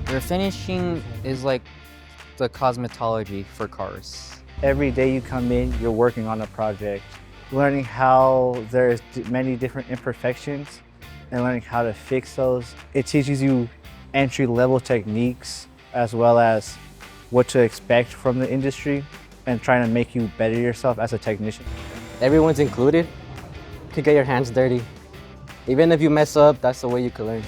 Refinishing is like the cosmetology for cars. Every day you come in, you're working on a project, learning how there's many different imperfections and learning how to fix those. It teaches you entry-level techniques as well as what to expect from the industry and trying to make you better yourself as a technician. Everyone's included. You could get your hands dirty. Even if you mess up, that's the way you can learn.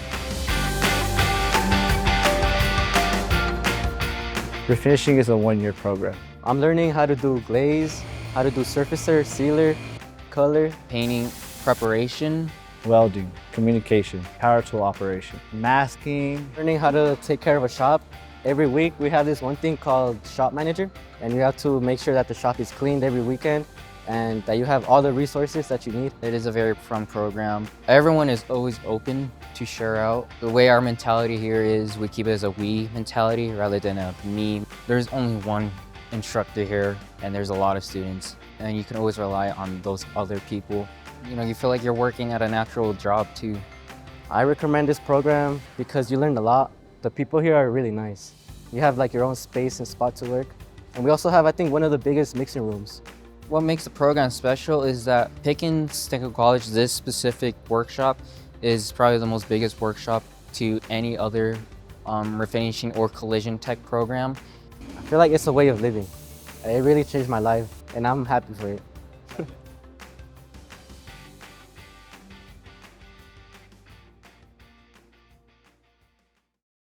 Refinishing is a one-year program. I'm learning how to do glaze, how to do surfacer, sealer, color, Painting, preparation, Welding, communication, power tool operation, masking. learning how to take care of a shop. Every week we have this one thing called shop manager, and you have to make sure that the shop is cleaned every weekend and that you have all the resources that you need. it is a very fun program. Everyone is always open to share out. The way our mentality here is we keep it as a we mentality rather than a me. There's only one instructor here and there's a lot of students, and you can always rely on those other people. You know, you feel like you're working at a natural job too. I recommend this program because you learn a lot. The people here are really nice. You have like your own space and spot to work. And we also have, I think, one of the biggest mixing rooms. What makes the program special is that Pickens Technical College, this specific workshop, is probably the most biggest workshop to any other refinishing or collision tech program. I feel like it's a way of living. It really changed my life and I'm happy for it.